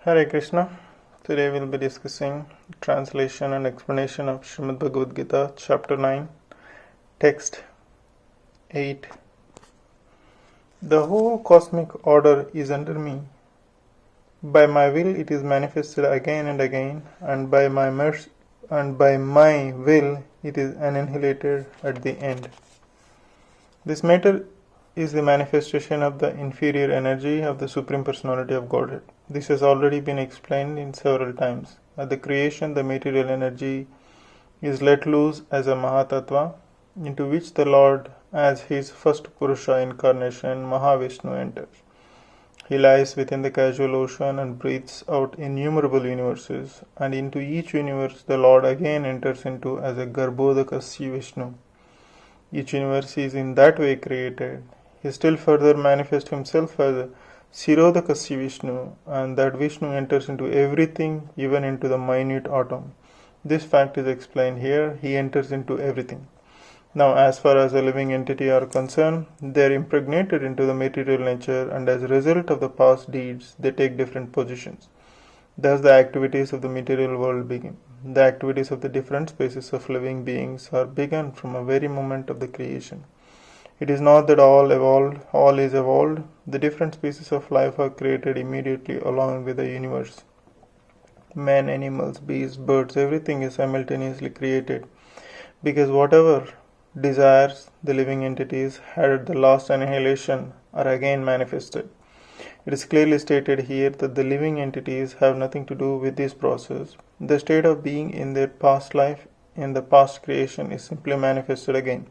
Hare Krishna. Today we'll be discussing translation and explanation of Srimad Bhagavad-Gita, Chapter 9, Text 8. The whole cosmic order is under me. By my will it is manifested again and again, and by my will it is annihilated at the end. This matter is the manifestation of the inferior energy of the Supreme Personality of Godhead. This has already been explained in several times. At the creation, the material energy is let loose as a Mahatattva, into which the Lord, as his first Purusha incarnation, Mahavishnu, enters. He lies within the casual ocean and breathes out innumerable universes, and into each universe the Lord again enters into as a Garbhodakasya Vishnu. Each universe is in that way created. He still further manifests himself as a Sirodakasya Vishnu, and that Vishnu enters into everything, even into the minute atom. This fact is explained here. He enters into everything. Now, as far as a living entity are concerned, they are impregnated into the material nature, and as a result of the past deeds, they take different positions. Thus, the activities of the material world begin. The activities of the different species of living beings are begun from a very moment of the creation. It is not that all is evolved. The different species of life are created immediately along with the universe. Men, animals, beasts, birds, everything is simultaneously created, because whatever desires the living entities had at the last annihilation are again manifested. It is clearly stated here that the living entities have nothing to do with this process. The state of being in their past life, in the past creation, is simply manifested again.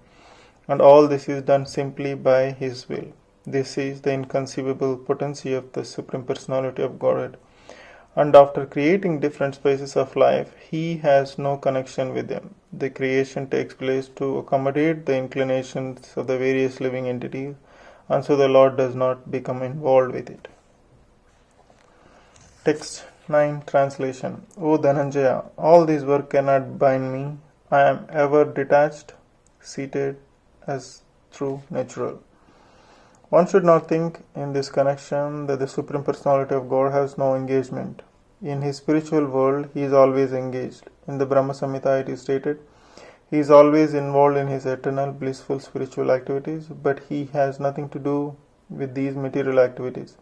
And all this is done simply by His will. This is the inconceivable potency of the Supreme Personality of Godhead. And after creating different spaces of life, He has no connection with them. The creation takes place to accommodate the inclinations of the various living entities, and so the Lord does not become involved with it. Text 9 Translation. O Dhananjaya, all this work cannot bind me. I am ever detached, seated as true natural. One should not think in this connection that the Supreme Personality of God has no engagement. In his spiritual world, he is always engaged. In the Brahma Samhita it is stated, he is always involved in his eternal blissful spiritual activities, but he has nothing to do with these material activities.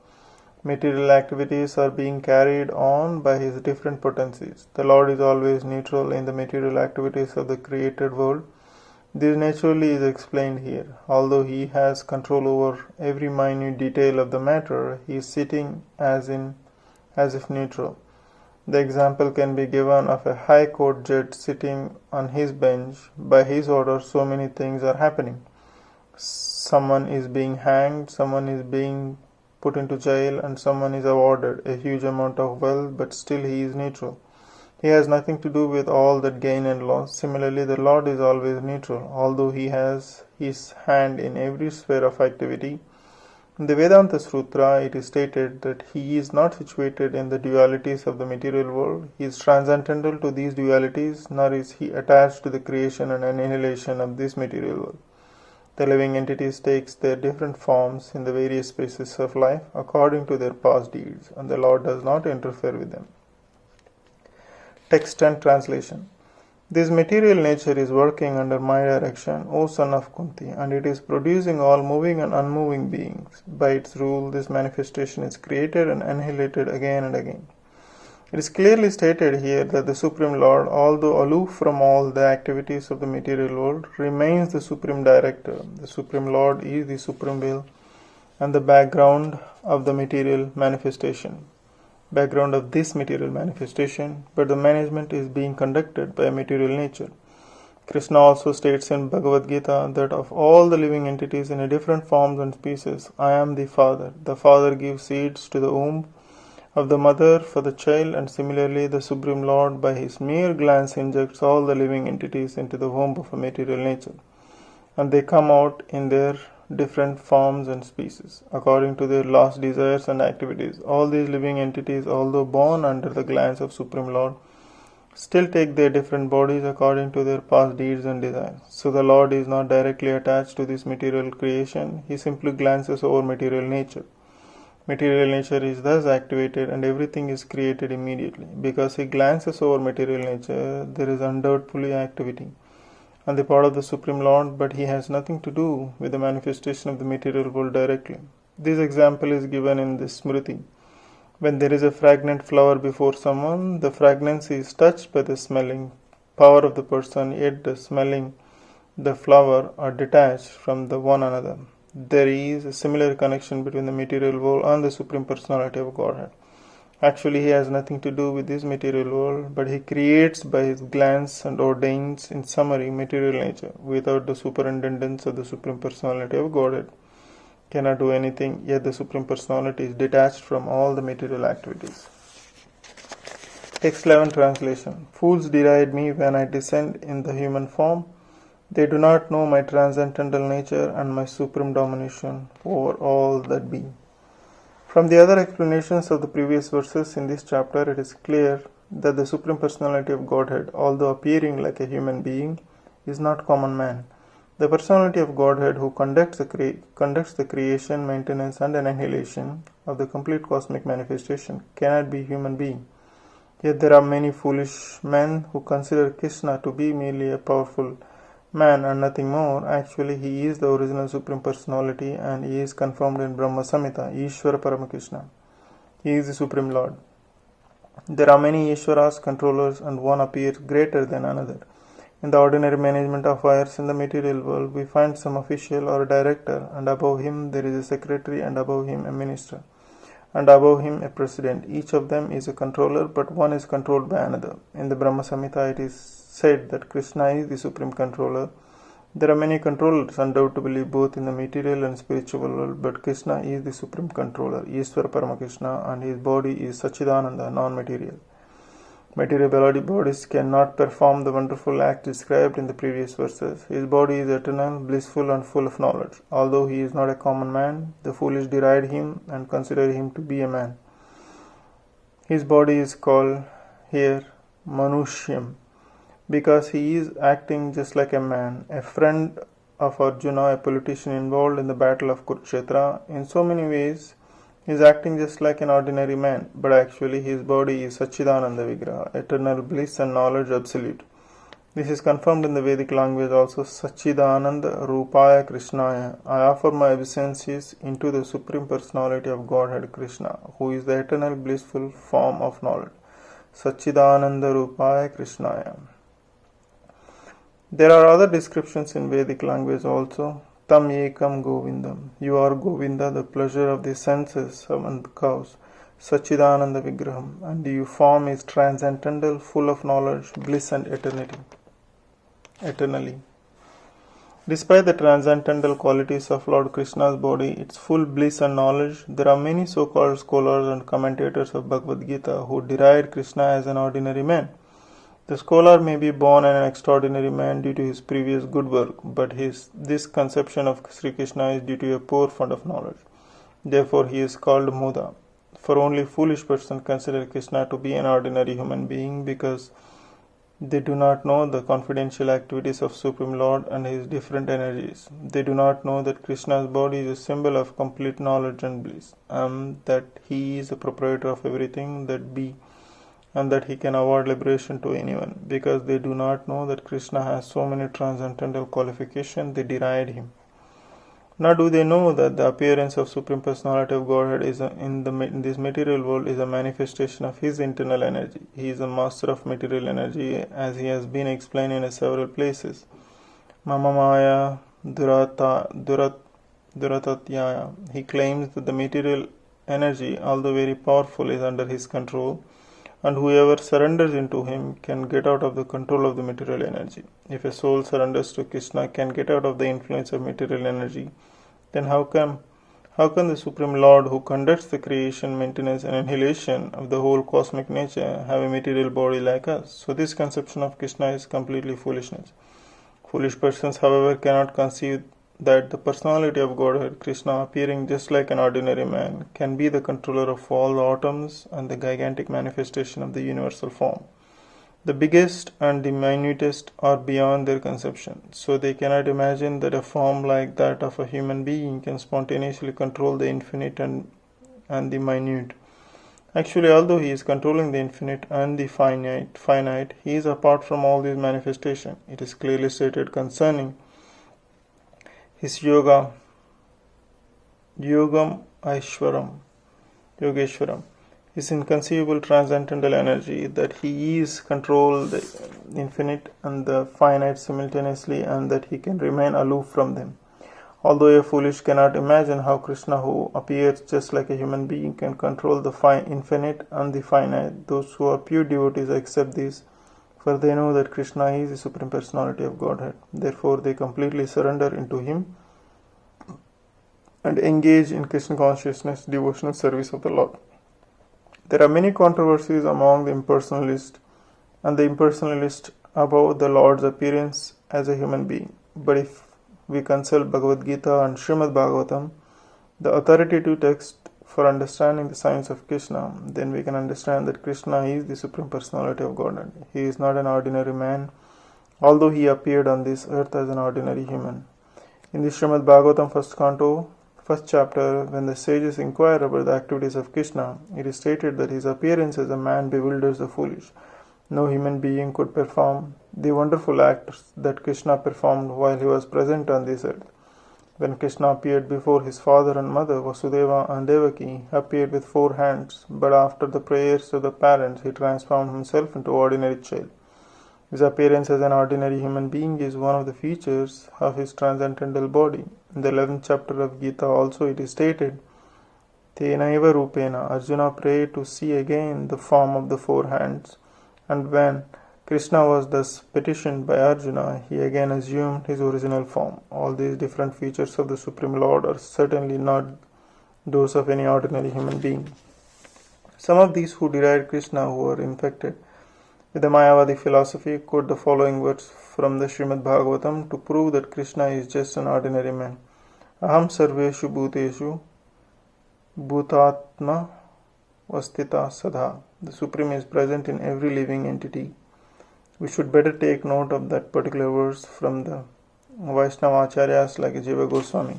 Material activities are being carried on by his different potencies. The Lord is always neutral in the material activities of the created world. This naturally is explained here. Although he has control over every minute detail of the matter, he is sitting as if neutral. The example can be given of a high court judge sitting on his bench. By his order, so many things are happening. Someone is being hanged, someone is being put into jail, and someone is awarded a huge amount of wealth, but still he is neutral. He has nothing to do with all that gain and loss. Similarly, the Lord is always neutral, although He has His hand in every sphere of activity. In the Vedanta Sutra, it is stated that He is not situated in the dualities of the material world. He is transcendental to these dualities, nor is He attached to the creation and annihilation of this material world. The living entities take their different forms in the various spaces of life according to their past deeds, and the Lord does not interfere with them. Text and translation. This material nature is working under my direction, O son of Kunti, and it is producing all moving and unmoving beings. By its rule, this manifestation is created and annihilated again and again. It is clearly stated here that the Supreme Lord, although aloof from all the activities of the material world, remains the Supreme Director. The Supreme Lord is the Supreme Will and the background of the material manifestation. Background of this material manifestation, but the management is being conducted by a material nature. Krishna also states in Bhagavad-Gita that of all the living entities in different forms and species, I am the Father. The Father gives seeds to the womb of the mother for the child, and similarly the Supreme Lord by his mere glance injects all the living entities into the womb of a material nature, and they come out in their different forms and species, according to their last desires and activities. All these living entities, although born under the glance of Supreme Lord, still take their different bodies according to their past deeds and desires. So the Lord is not directly attached to this material creation. He simply glances over material nature. Material nature is thus activated and everything is created immediately. Because he glances over material nature, there is undoubtedly activity on the part of the Supreme Lord, but he has nothing to do with the manifestation of the material world directly. This example is given in the Smriti. When there is a fragrant flower before someone, the fragrance is touched by the smelling power of the person, yet the smelling the flower are detached from the one another. There is a similar connection between the material world and the Supreme Personality of Godhead. Actually, he has nothing to do with this material world, but he creates by his glance and ordains, in summary, material nature. Without the superintendence of the Supreme Personality of Godhead, cannot do anything, yet the Supreme Personality is detached from all the material activities. Text 11 translation. Fools deride me when I descend in the human form. They do not know my transcendental nature and my supreme domination over all that be. From the other explanations of the previous verses in this chapter, it is clear that the Supreme Personality of Godhead, although appearing like a human being, is not common man. The Personality of Godhead who conducts the creation, maintenance and annihilation of the complete cosmic manifestation cannot be a human being. Yet there are many foolish men who consider Krishna to be merely a powerful man and nothing more. Actually, he is the original Supreme Personality and he is confirmed in Brahma Samhita, Ishvara Paramakrishna. He is the Supreme Lord. There are many Ishvaras, controllers, and one appears greater than another. In the ordinary management of affairs in the material world, we find some official or director, and above him there is a secretary, and above him a minister, and above him a president. Each of them is a controller, but one is controlled by another. In the Brahma Samhita, it is said that Krishna is the supreme controller. There are many controllers, undoubtedly, both in the material and spiritual world, but Krishna is the supreme controller, Ishvara Paramakrishna, and his body is Sachidananda, non-material. Material bodies cannot perform the wonderful act described in the previous verses. His body is eternal, blissful, and full of knowledge. Although he is not a common man, the foolish deride him and consider him to be a man. His body is called here Manushyam, because he is acting just like a man, a friend of Arjuna, a politician involved in the battle of Kurukshetra. In so many ways, he is acting just like an ordinary man, but actually his body is Sachidananda Vigraha, eternal bliss and knowledge absolute. This is confirmed in the Vedic language also, Sachidananda Rupaya Krishnaya. I offer my obeisances into the Supreme Personality of Godhead Krishna, who is the eternal blissful form of knowledge. Sachidananda Rupaya Krishnaya. There are other descriptions in Vedic language also. Tam Ekam Govindam. You are Govinda, the pleasure of the senses and the cows. Sachidananda Vigraham. And your form is transcendental, full of knowledge, bliss and eternally. Despite the transcendental qualities of Lord Krishna's body, its full bliss and knowledge, there are many so-called scholars and commentators of Bhagavad-Gita who deride Krishna as an ordinary man. The scholar may be born an extraordinary man due to his previous good work, but this conception of Sri Krishna is due to a poor fund of knowledge. Therefore, he is called Muda. For only foolish persons consider Krishna to be an ordinary human being because they do not know the confidential activities of Supreme Lord and his different energies. They do not know that Krishna's body is a symbol of complete knowledge and bliss, and that he is the proprietor of everything that be, and that he can award liberation to anyone. Because they do not know that Krishna has so many transcendental qualifications, they deride him. Nor do they know that the appearance of Supreme Personality of Godhead in this material world is a manifestation of his internal energy. He is a master of material energy, as he has been explained in several places. Mama Maya Duratatyaya. He claims that the material energy, although very powerful, is under his control, and whoever surrenders into him can get out of the control of the material energy. If a soul surrenders to Krishna can get out of the influence of material energy, then how can the Supreme Lord, who conducts the creation, maintenance and annihilation of the whole cosmic nature, have a material body like us? So this conception of Krishna is completely foolishness. Foolish persons, however, cannot conceive that the personality of Godhead, Krishna, appearing just like an ordinary man, can be the controller of all the atoms and the gigantic manifestation of the universal form. The biggest and the minutest are beyond their conception, so they cannot imagine that a form like that of a human being can spontaneously control the infinite and and the minute. Actually, although he is controlling the infinite and the finite, he is apart from all these manifestations. It is clearly stated concerning his Yogam Yogeshwaram, his inconceivable transcendental energy, that he is control the infinite and the finite simultaneously, and that he can remain aloof from them. Although a foolish cannot imagine how Krishna, who appears just like a human being, can control the infinite and the finite, those who are pure devotees accept this, for they know that Krishna is the Supreme Personality of Godhead. Therefore, they completely surrender into Him and engage in Krishna Consciousness, devotional service of the Lord. There are many controversies among the impersonalists and the impersonalists about the Lord's appearance as a human being. But if we consult Bhagavad-Gita and Srimad Bhagavatam, the authoritative text for understanding the science of Krishna, then we can understand that Krishna is the Supreme Personality of Godhead. He is not an ordinary man, although he appeared on this earth as an ordinary human. In the Srimad Bhagavatam first canto, first chapter, when the sages inquire about the activities of Krishna, it is stated that his appearance as a man bewilders the foolish. No human being could perform the wonderful acts that Krishna performed while he was present on this earth. When Krishna appeared before his father and mother, Vasudeva and Devaki, he appeared with 4 hands, but after the prayers of the parents, he transformed himself into an ordinary child. His appearance as an ordinary human being is one of the features of his transcendental body. In the 11th chapter of Gita also it is stated, Tenaiva Rupena, Arjuna prayed to see again the form of the 4 hands, and when Krishna was thus petitioned by Arjuna, he again assumed his original form. All these different features of the Supreme Lord are certainly not those of any ordinary human being. Some of these who deride Krishna, who are infected with the Mayavadi philosophy, quote the following words from the Srimad Bhagavatam to prove that Krishna is just an ordinary man. Aham sarveshu bhuteshu bhutatma vastita sadha. The Supreme is present in every living entity. We should better take note of that particular verse from the Vaishnava Acharyas like Jiva Goswami.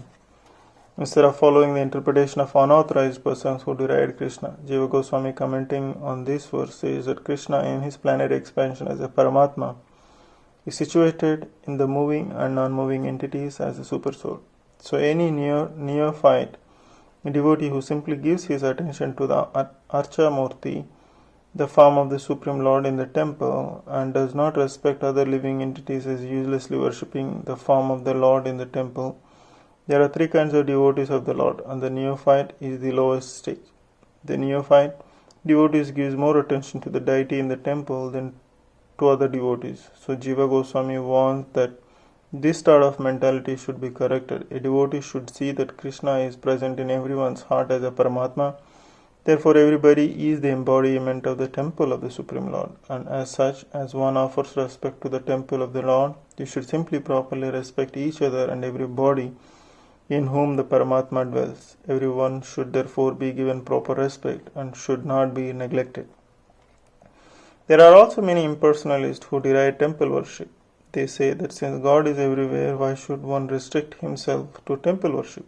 Instead of following the interpretation of unauthorized persons who deride Krishna, Jiva Goswami, commenting on this verse, says that Krishna in his planetary expansion as a Paramatma is situated in the moving and non-moving entities as a supersoul. So any neophyte, a devotee who simply gives his attention to the Archa Murti, the form of the Supreme Lord in the temple, and does not respect other living entities as uselessly worshipping the form of the Lord in the temple. There are 3 kinds of devotees of the Lord, and the neophyte is the lowest stage. The neophyte devotees gives more attention to the deity in the temple than to other devotees. So Jiva Goswami warns that this sort of mentality should be corrected. A devotee should see that Krishna is present in everyone's heart as a Paramatma. Therefore, everybody is the embodiment of the temple of the Supreme Lord, and as such, as one offers respect to the temple of the Lord, you should simply properly respect each other and everybody in whom the Paramatma dwells. Everyone should therefore be given proper respect and should not be neglected. There are also many impersonalists who deride temple worship. They say that since God is everywhere, why should one restrict himself to temple worship?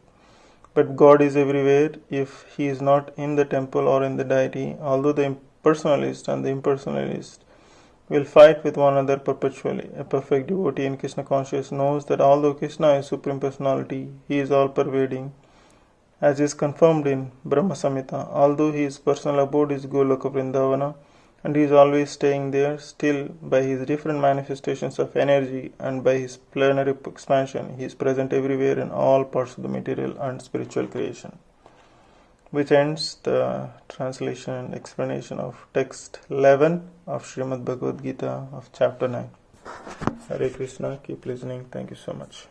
But God is everywhere if He is not in the temple or in the deity, although the personalist and the impersonalist will fight with one another perpetually. A perfect devotee in Krishna consciousness knows that although Krishna is Supreme Personality, He is all-pervading, as is confirmed in Brahma Samhita. Although His personal abode is Goloka Vrindavana, and He is always staying there, still by His different manifestations of energy and by His plenary expansion, He is present everywhere in all parts of the material and spiritual creation. Which ends the translation and explanation of text 11 of Srimad Bhagavad-Gita of chapter 9. Hare Krishna, keep listening. Thank you so much.